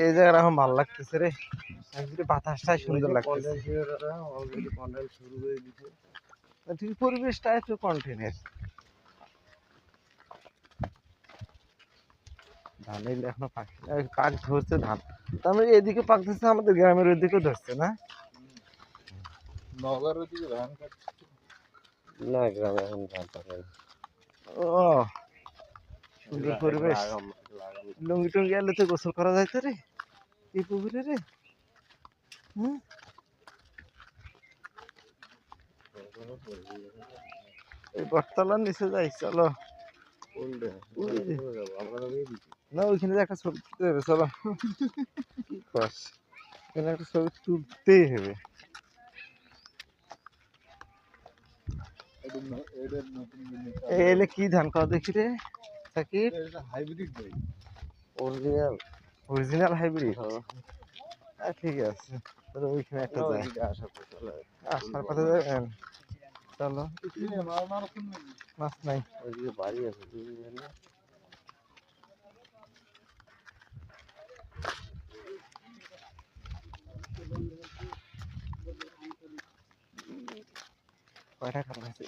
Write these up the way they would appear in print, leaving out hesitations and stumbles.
এই জায়গাটা এখন ভালো লাগতেছে রে, বাতাসটাই সুন্দর লাগতেছে। ঠিক পরিবেশটা একটু কন্টিনিউয়াস। ধান এগুলো এখনো পাক ধরছে ধান, তার মানে এদিকে পাক ধরছে, আমাদের গ্রামের ওইদিকেও ধরছে না? নগর ওদিকে ধান কাটছে না, গ্রামে এখন ধান পাকে। ও সুন্দর পরিবেশ। লুঙ্গি টুঙ্গি এলে তো গোসল করা যাইতো রে এই পুকুরে রে। হম এই বটতলার নিচে যাই চলো। না ওইখানে একটা ছবি তুলতে হবে, চলো। কি কস, এখানে একটা ছবি তুলতেই হবে। এলে কি ধান খাওয়া দেখি রে সাকিব? হাইব্রিড ভাই, অরিজিনাল। অরিজিনাল হাইব্রিড, ঠিক আছে। তাহলে ওইখানে একটা যায়, আসার পথে যাবেন। চলো। মাছ নাই, ওইদিকে বাড়ি আছে। কয়টা কাটা আছে?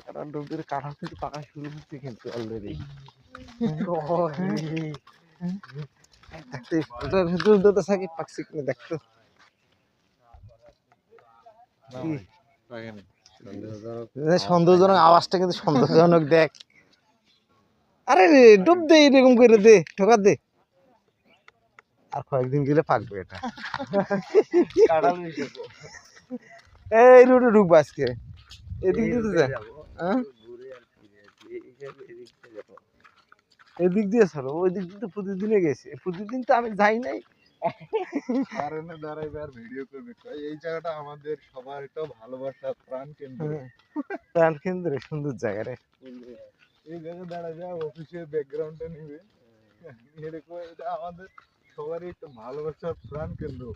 কাটা ডুব দিয়ে কাটা কিন্তু পাকা শুরু হচ্ছে কিন্তু অলরেডি। দেখতে থাকি পাকছি কিনা দেখতো। সন্দেহজনক আওয়াজটা কিন্তু সন্দেহজনক। দেখ, আরে রে ডুব দে, এরকম করে দে, ঠোকা দে। আর কয়েকদিন গেলে পাকবে এটা। এই রোডে ঢুকবো আজকে, এদিক দিয়ে যা। এদিক দিয়ে চলো, ওই দিক দিয়ে তো প্রতিদিনে গেছি, প্রতিদিন তো আমি যাই নাই। ভিডিও করবে, এই জায়গাটা আমাদের সবার একটা ভালোবাসা প্রাণ কেন্দ্র। প্রাণ কেন্দ্রে সুন্দর জায়গা রে। এই জায়গায় দাঁড়া যায় অফিসের ব্যাকগ্রাউন্ডটা নিবে, এরকম এটা আমাদের সবারই একটা ভালোবাসার প্রাণ কেন্দ্র।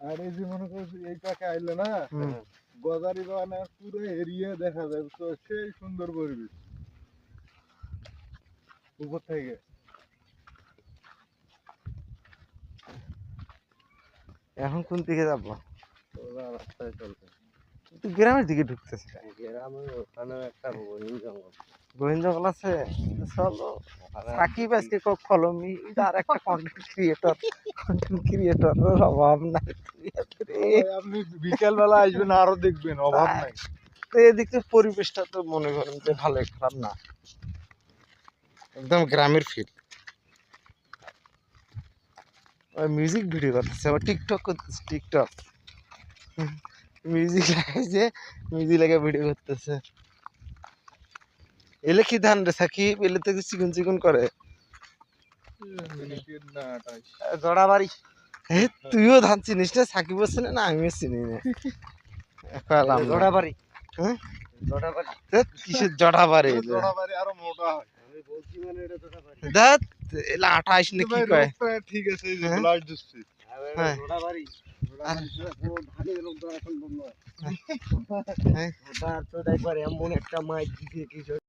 আর এই যে মনে করছি এই পাকে আইলে না, গজারি বাগানের পুরো এরিয়া দেখা যায়, তো সেই সুন্দর পরিবেশ উপর থেকে। এখন কোন দিকে যাবো? রাস্তায় চলতে গ্রামের দিকে ঢুকতেছে। গ্রামে ওখানে একটা গহীন জঙ্গল, গহীন জঙ্গল আছে, চলো। সাকিব আজকে কলমি, আর একটা কন্টেন্ট ক্রিয়েটরের অভাব নাই। আপনি বিকেল বেলা আসবেন আরো দেখবেন, অভাব নাই। তো এদিক থেকে পরিবেশটা তো মনে করেন যে ভালোই, খারাপ না, একদম গ্রামের ফিল। মিউজিক ভিডিও করতেছে, আবার টিকটক করতেছে, টিকটক মিউজিক লাগাইছে, মিউজিক লাগে ভিডিও করতেছে। এলে কি ধান রে সাকিব? এলে তো চিকন চিকন করে জড়া বাড়ি। তুইও ধান চিনিস না? সাকিব চিনি না, আমিও চিনি না। জড়া বাড়ি, হ্যাঁ কিসের জড়া বাড়ি? আরো মোটা হয়। দেখ এলা আটা আইস না কি কয়? ঠিক আছে, এই যে ব্লাড দিচ্ছি। হ্যাঁ এমন একটা মাইক দিছে কি